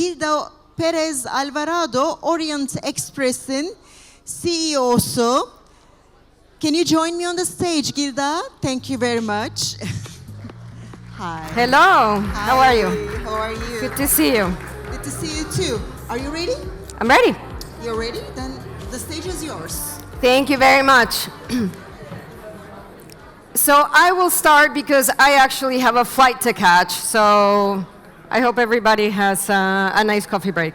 Gilda Perez Alvarado, Orient Express'in CEO'su. Can you join me on the stage, Gilda? Thank you very much. Hi. Hello. Hi. How are you? How are you? Good to see you. Good to see you too. Are you ready? I'm ready. You're ready? Then the stage is yours. Thank you very much. So I will start because I actually have a flight to catch, so I hope everybody has a nice coffee break.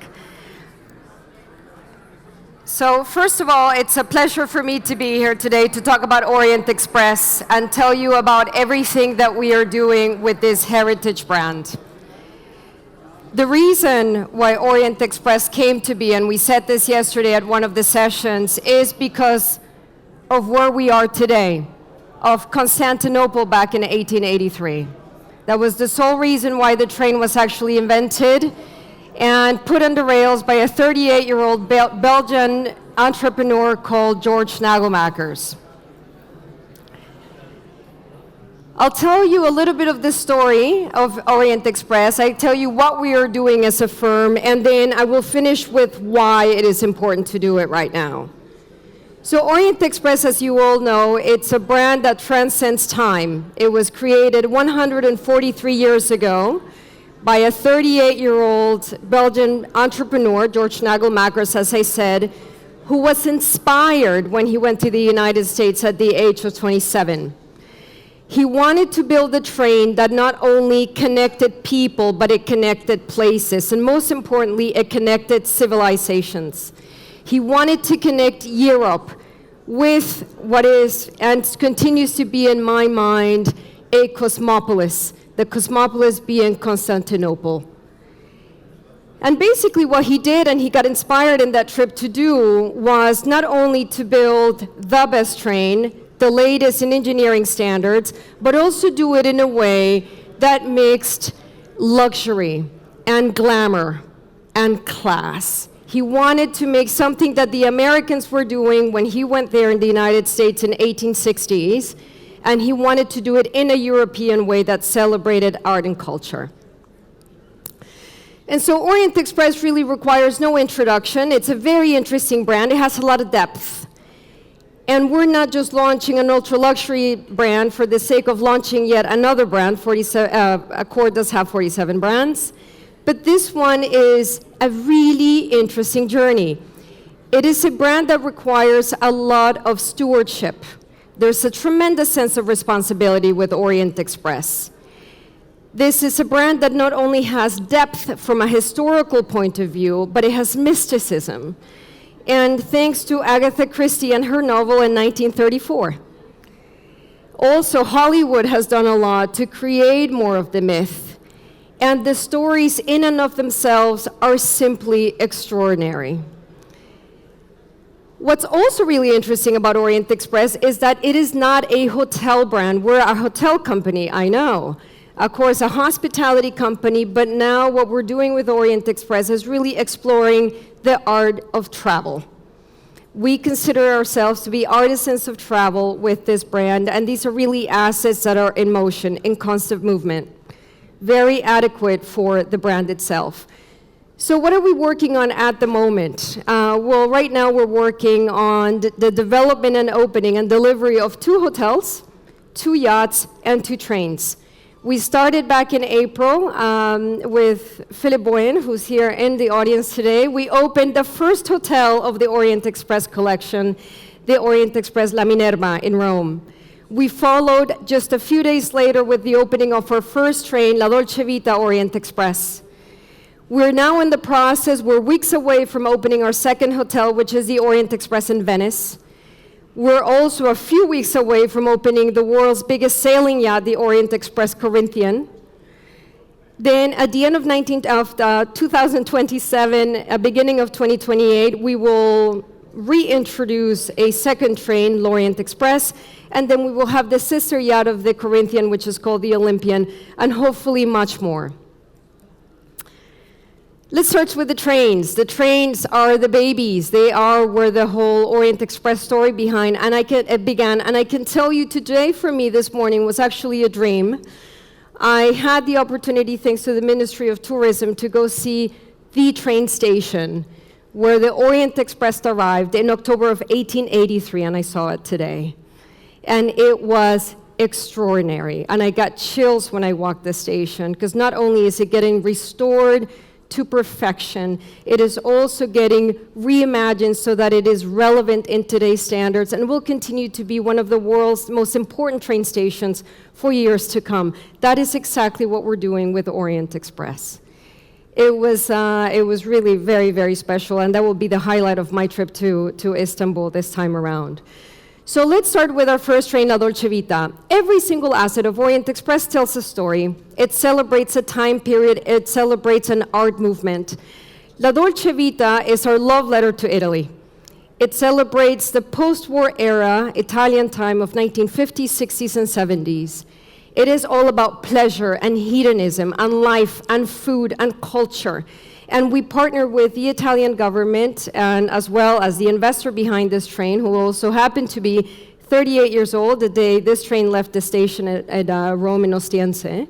So first of all, it's a pleasure for me to be here today to talk about Orient Express and tell you about everything that we are doing with this heritage brand. The reason why Orient Express came to be, and we said this yesterday at one of the sessions, is because of where we are today, of Constantinople back in 1883. That was the sole reason why the train was actually invented and put on the rails by a 38-year-old Belgian entrepreneur called George Nagelmakers. I'll tell you a little bit of the story of Orient Express. I tell you what we are doing as a firm, and then I will finish with why it is important to do it right now. So Orient Express, as you all know, it's a brand that transcends time. It was created 143 years ago by a 38-year-old Belgian entrepreneur, George Nagelmakers, as I said, who was inspired when he went to the United States at the age of 27. He wanted to build a train that not only connected people, but it connected places, and most importantly, it connected civilizations. He wanted to connect Europe with what is, and continues to be in my mind, a cosmopolis, the cosmopolis being Constantinople. And basically what he did, and he got inspired in that trip to do, was not only to build the best train, the latest in engineering standards, but also do it in a way that mixed luxury and glamour and class. He wanted to make something that the Americans were doing when he went there in the United States in 1860s, and he wanted to do it in a European way that celebrated art and culture. And so Orient Express really requires no introduction. It's a very interesting brand. It has a lot of depth. And we're not just launching an ultra-luxury brand for the sake of launching yet another brand. Accor does have 47 brands. But this one is a really interesting journey. It is a brand that requires a lot of stewardship. There's a tremendous sense of responsibility with Orient Express. This is a brand that not only has depth from a historical point of view, but it has mysticism. And thanks to Agatha Christie and her novel in 1934. Also, Hollywood has done a lot to create more of the myth. And the stories in and of themselves are simply extraordinary. What's also really interesting about Orient Express is that it is not a hotel brand. We're a hotel company, I know. Of course, a hospitality company, but now what we're doing with Orient Express is really exploring the art of travel. We consider ourselves to be artisans of travel with this brand, and these are really assets that are in motion, in constant movement. Very adequate for the brand itself. So what are we working on at the moment? Well, right now we're working on the development and opening and delivery of 2 hotels, 2 yachts, and 2 trains. We started back in April with Philip Boyen, who's here in the audience today. We opened the first hotel of the Orient Express collection, the Orient Express La Minerva in Rome. We followed just a few days later with the opening of our first train, La Dolce Vita Orient Express. We're now in the process, we're weeks away from opening our second hotel, which is the Orient Express in Venice. We're also a few weeks away from opening the world's biggest sailing yacht, the Orient Express Corinthian. Then at the end of 2027, beginning of 2028, we will reintroduce a second train, Orient Express, and then we will have the sister yacht of the Corinthian, which is called the Olympian, and hopefully much more. Let's start with the trains. The trains are the babies. They are where the whole Orient Express story began. And I can tell you today, for me, this morning was actually a dream. I had the opportunity, thanks to the Ministry of Tourism, to go see the train station where the Orient Express arrived in October of 1883, and I saw it today. And it was extraordinary. And I got chills when I walked the station, because not only is it getting restored to perfection, it is also getting reimagined so that it is relevant in today's standards and will continue to be one of the world's most important train stations for years to come. That is exactly what we're doing with Orient Express. It was really very, very special, and that will be the highlight of my trip to Istanbul this time around. So let's start with our first train, La Dolce Vita. Every single asset of Orient Express tells a story. It celebrates a time period. It celebrates an art movement. La Dolce Vita is our love letter to Italy. It celebrates the post-war era Italian time of 1950s, 60s, and 70s. It is all about pleasure and hedonism and life and food and culture. And we partner with the Italian government and as well as the investor behind this train, who also happened to be 38 years old the day this train left the station at Rome in Ostiense.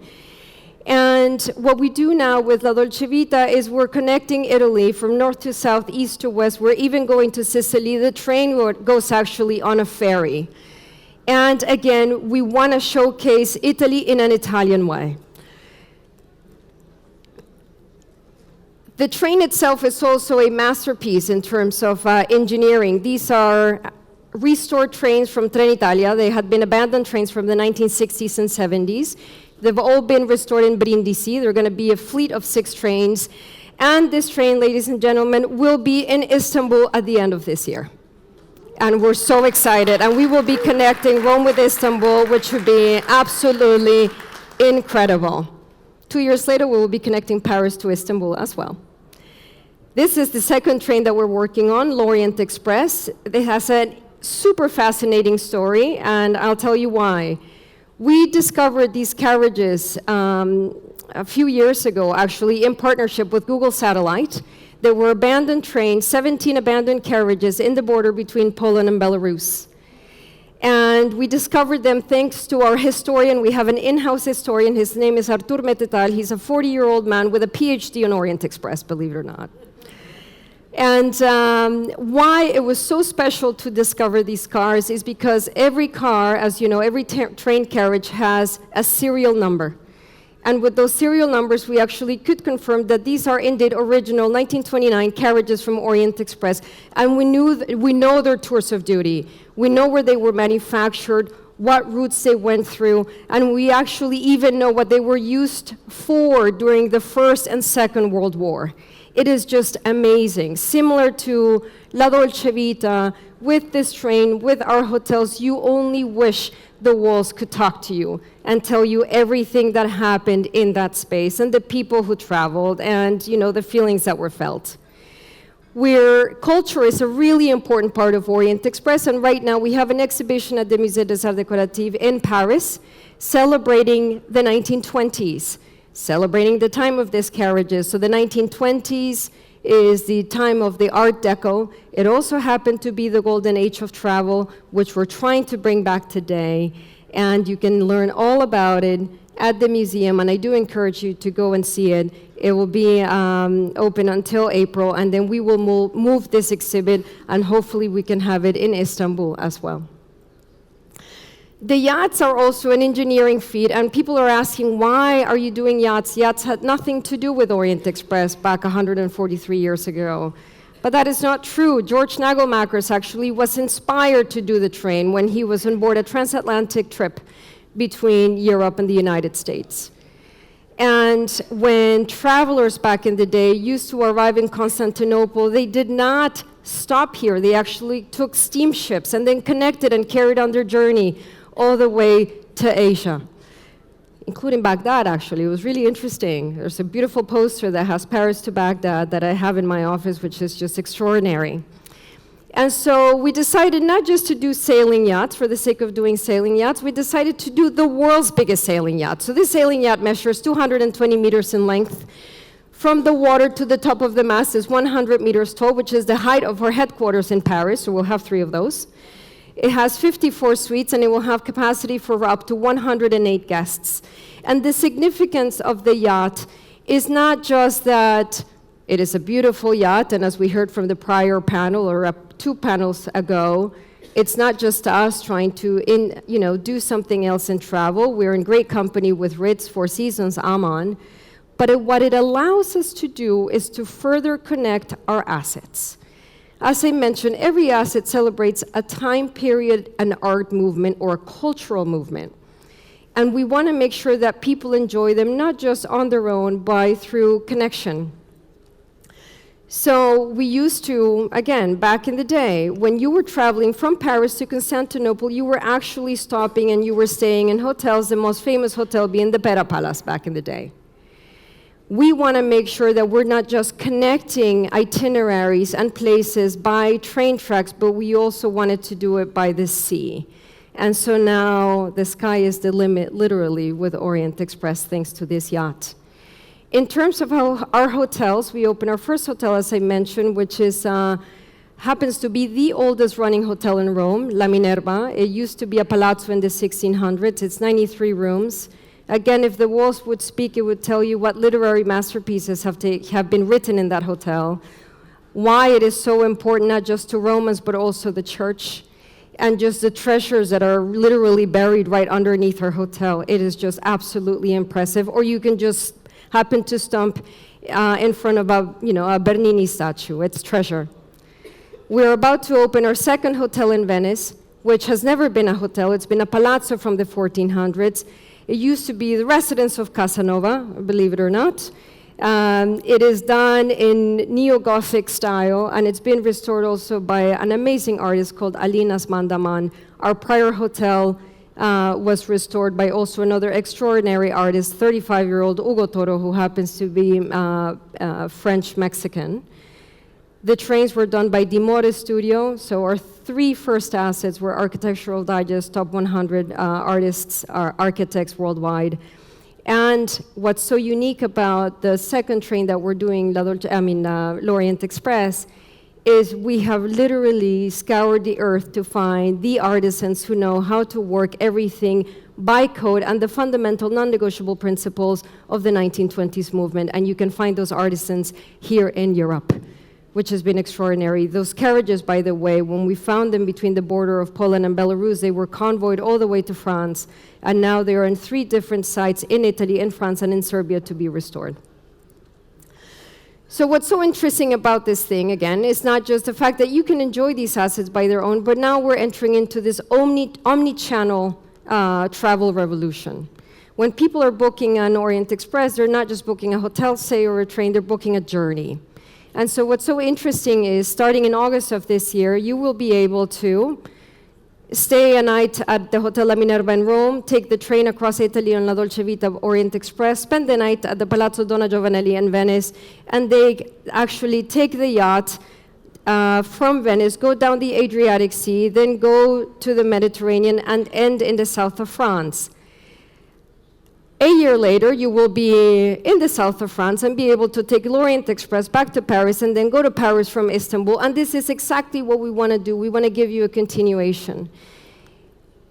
And what we do now with La Dolce Vita is we're connecting Italy from north to south, east to west. We're even going to Sicily. The train goes actually on a ferry. And again, we want to showcase Italy in an Italian way. The train itself is also a masterpiece in terms of engineering. These are restored trains from Trenitalia. They had been abandoned trains from the 1960s and 70s. They've all been restored in Brindisi. They're going to be a fleet of 6 trains. And this train, ladies and gentlemen, will be in Istanbul at the end of this year. And we're so excited. And we will be connecting Rome with Istanbul, which would be absolutely incredible. 2 years later, we will be connecting Paris to Istanbul as well. This is the second train that we're working on, Orient Express. It has a super fascinating story, and I'll tell you why. We discovered these carriages a few years ago, actually, in partnership with Google Satellite. There were abandoned trains, 17 abandoned carriages in the border between Poland and Belarus. And we discovered them thanks to our historian. We have an in-house historian. His name is Artur Metetal. He's a 40-year-old man with a PhD on Orient Express, believe it or not. And why it was so special to discover these cars is because every car, as you know, every train carriage has a serial number. And with those serial numbers, we actually could confirm that these are indeed original 1929 carriages from Orient Express. And we know their tours of duty. We know where they were manufactured, what routes they went through, and we actually even know what they were used for during the First and Second World War. It is just amazing. Similar to La Dolce Vita, with this train, with our hotels, you only wish the walls could talk to you and tell you everything that happened in that space and the people who traveled and, you know, the feelings that were felt. Culture is a really important part of Orient Express, and right now we have an exhibition at the Musée des Arts Décoratifs in Paris celebrating the 1920s, celebrating the time of these carriages. So the 1920s is the time of the Art Deco. It also happened to be the golden age of travel, which we're trying to bring back today, and you can learn all about it at the museum, and I do encourage you to go and see it. It will be open until April, and then we will move this exhibit, and hopefully we can have it in Istanbul as well. The yachts are also an engineering feat, and people are asking, why are you doing yachts? Yachts had nothing to do with Orient Express back 143 years ago. But that is not true. George Nagelmackers actually was inspired to do the train when he was on board a transatlantic trip between Europe and the United States. And when travelers back in the day used to arrive in Constantinople, they did not stop here. They actually took steamships and then connected and carried on their journey all the way to Asia, including Baghdad, actually. It was really interesting. There's a beautiful poster that has Paris to Baghdad that I have in my office, which is just extraordinary. And so we decided not just to do sailing yachts for the sake of doing sailing yachts, we decided to do the world's biggest sailing yacht. So this sailing yacht measures 220 meters in length. From the water to the top of the mast is 100 meters tall, which is the height of our headquarters in Paris, so we'll have 3 of those. It has 54 suites, and it will have capacity for up to 108 guests. And the significance of the yacht is not just that It is a beautiful yacht, and as we heard from the prior panel, or 2 panels ago, it's not just us trying to do something else in travel. We're in great company with Ritz, Four Seasons, Aman. But what it allows us to do is to further connect our assets. As I mentioned, every asset celebrates a time period, an art movement, or a cultural movement. And we want to make sure that people enjoy them, not just on their own, but through connection. So we used to, again, back in the day, when you were traveling from Paris to Constantinople, you were actually stopping and you were staying in hotels, the most famous hotel being the Pera Palace back in the day. We want to make sure that we're not just connecting itineraries and places by train tracks, but we also wanted to do it by the sea. And so now the sky is the limit, literally, with Orient Express, thanks to this yacht. In terms of our hotels, we opened our first hotel, as I mentioned, which is happens to be the oldest running hotel in Rome, La Minerva. It used to be a palazzo in the 1600s. It's 93 rooms. Again, if the walls would speak, it would tell you what literary masterpieces have been written in that hotel, why it is so important, not just to Romans, but also the church, and just the treasures that are literally buried right underneath our hotel. It is just absolutely impressive. Or you can just happen to stump in front of a Bernini statue. It's treasure. We're about to open our second hotel in Venice, which has never been a hotel. It's been a palazzo from the 1400s. It used to be the residence of Casanova, believe it or not. It is done in neo-Gothic style, and it's been restored also by an amazing artist called Alinas Mandaman. Our prior hotel was restored by also another extraordinary artist, 35-year-old Hugo Toro, who happens to be French-Mexican. The trains were done by Dimore Studio, so our 3 first assets were Architectural Digest, top 100 architects worldwide. And what's so unique about the second train that we're doing, Orient Express, is we have literally scoured the earth to find the artisans who know how to work everything by code and the fundamental non-negotiable principles of the 1920s movement. And you can find those artisans here in Europe, which has been extraordinary. Those carriages, by the way, when we found them between the border of Poland and Belarus, they were convoyed all the way to France, and now they are in 3 different sites in Italy, in France, and in Serbia to be restored. So what's so interesting about this thing, again, is not just the fact that you can enjoy these assets by their own, but now we're entering into this omni-channel travel revolution. When people are booking on Orient Express, they're not just booking a hotel stay or a train, they're booking a journey. And so what's so interesting is, starting in August of this year, you will be able to stay a night at the Hotel La Minerva in Rome, take the train across Italy on La Dolce Vita Orient Express, spend the night at the Palazzo Donna Giovanelli in Venice, and they actually take the yacht from Venice, go down the Adriatic Sea, then go to the Mediterranean and end in the south of France. A year later, you will be in the south of France and be able to take Orient Express back to Paris and then go to Paris from Istanbul. And this is exactly what we want to do. We want to give you a continuation.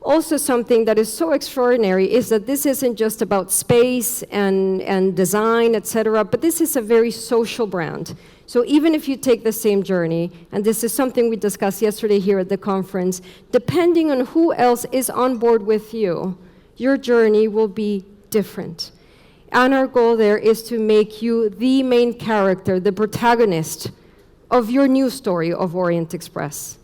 Also, something that is so extraordinary is that this isn't just about space and design, etc., but this is a very social brand. So even if you take the same journey, and this is something we discussed yesterday here at the conference, depending on who else is on board with you, your journey will be different. And our goal there is to make you the main character, the protagonist of your new story of Orient Express.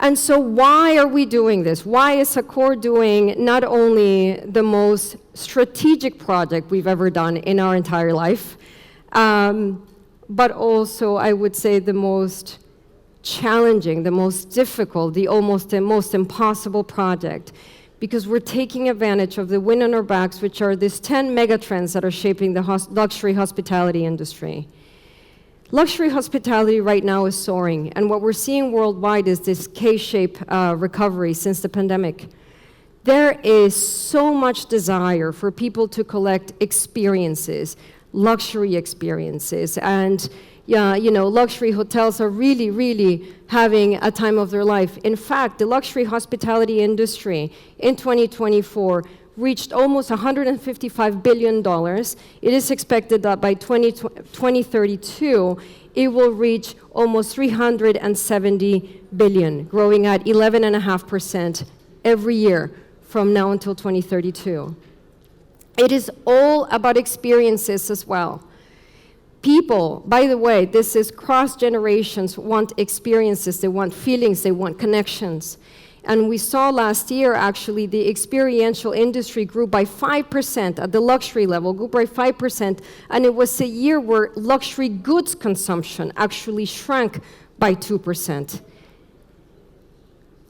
And so why are we doing this? Why is Accor doing not only the most strategic project we've ever done in our entire life, but also, I would say, the most challenging, the most difficult, the most impossible project? Because we're taking advantage of the wind on our backs, which are these 10 megatrends that are shaping the luxury hospitality industry. Luxury hospitality right now is soaring, and what we're seeing worldwide is this K-shaped recovery since the pandemic. There is so much desire for people to collect experiences, luxury experiences, and luxury hotels are really, really having a time of their life. In fact, the luxury hospitality industry in 2024 reached almost $155 billion. It is expected that by 2032, it will reach almost $370 billion, growing at 11.5% every year from now until 2032. It is all about experiences as well. People, by the way, this is cross generations, want experiences, they want feelings, they want connections. And we saw last year, actually, the experiential industry grew by 5% at the luxury level, grew by 5%, and it was a year where luxury goods consumption actually shrank by 2%.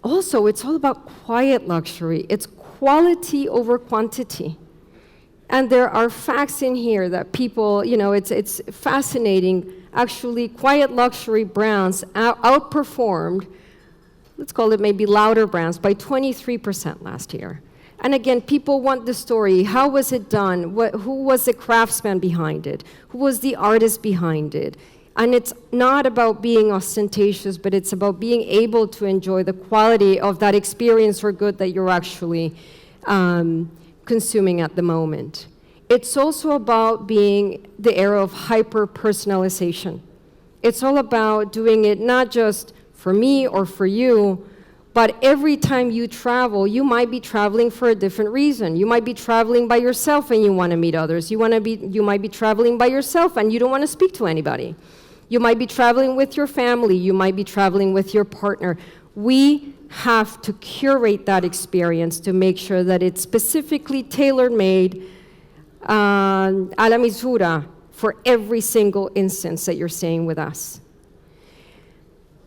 Also, it's all about quiet luxury. It's quality over quantity. And there are facts in here that people, it's fascinating. Actually, quiet luxury brands outperformed, let's call it maybe louder brands, by 23% last year. And again, people want the story. How was it done? Who was the craftsman behind it? Who was the artist behind it? And it's not about being ostentatious, but it's about being able to enjoy the quality of that experience or good that you're actually consuming at the moment. It's also about being the era of hyper-personalization. It's all about doing it not just for me or for you, but every time you travel, you might be traveling for a different reason. You might be traveling by yourself and you want to meet others. You might be traveling by yourself and you don't want to speak to anybody. You might be traveling with your family. You might be traveling with your partner. We have to curate that experience to make sure that it's specifically tailor-made a la misura for every single instance that you're staying with us.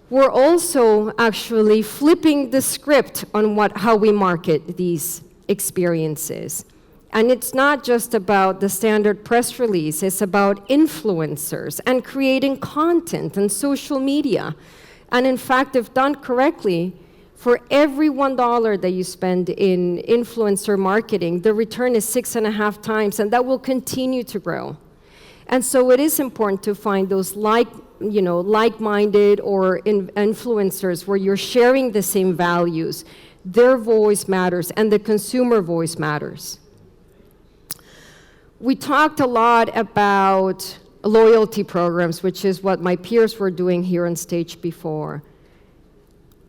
We're also actually flipping the script on how we market these experiences. And it's not just about the standard press release, it's about influencers and creating content and social media. And in fact, if done correctly, for every $1 that you spend in influencer marketing, the return is 6.5 times, and that will continue to grow. And so it is important to find those like-minded or influencers where you're sharing the same values. Their voice matters, and the consumer voice matters. We talked a lot about loyalty programs, which is what my peers were doing here on stage before.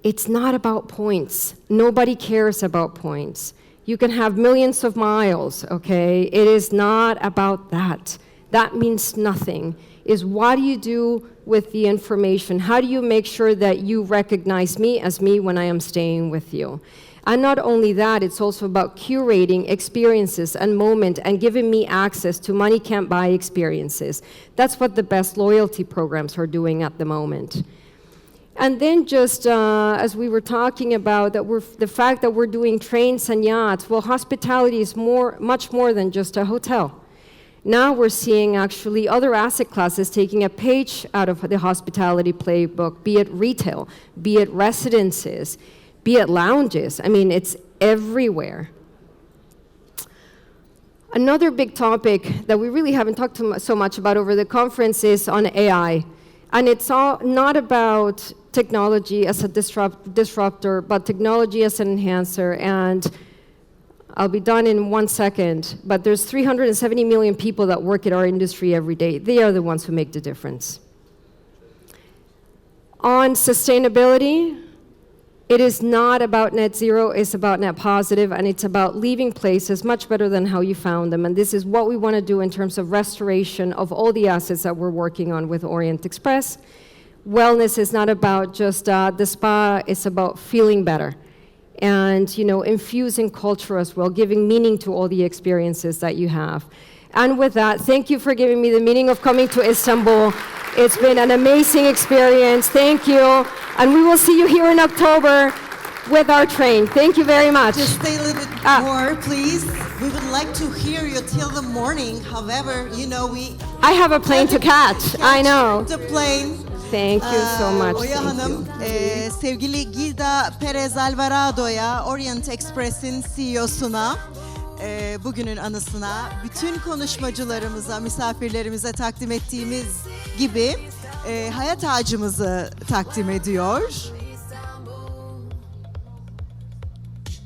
It's not about points. Nobody cares about points. You can have millions of miles, okay? It is not about that. That means nothing. It's what do you do with the information? How do you make sure that you recognize me as me when I am staying with you? And not only that, it's also about curating experiences and moment and giving me access to money can't buy experiences. That's what the best loyalty programs are doing at the moment. And then just as we were talking about the fact that we're doing trains and yachts, well, hospitality is much more than just a hotel. Now we're seeing actually other asset classes taking a page out of the hospitality playbook, be it retail, be it residences, be it lounges. I mean, it's everywhere. Another big topic that we really haven't talked so much about over the conference is on AI. And it's all not about technology as a disruptor, but technology as an enhancer. And I'll be done in 1 second, but there's 370 million people that work in our industry every day. They are the ones who make the difference. On sustainability, it is not about net zero, it's about net positive, and it's about leaving places much better than how you found them. And this is what we want to do in terms of restoration of all the assets that we're working on with Orient Express. Wellness is not about just the spa, it's about feeling better. And, infusing culture as well, giving meaning to all the experiences that you have. And with that, thank you for giving me the meaning of coming to Istanbul. It's been an amazing experience. Thank you. And we will see you here in October with our train. Thank you very much. Just stay a little bit more, please. We would like to hear you till the morning. However, I have a plane to catch. I know. The plane. Thank you so much. Oya Hanım, sevgili Gilda Perez Alvarado'ya, Orient Express'in CEO'suna, bugünün anısına, bütün konuşmacılarımıza, misafirlerimize takdim ettiğimiz gibi hayat ağacımızı takdim ediyor.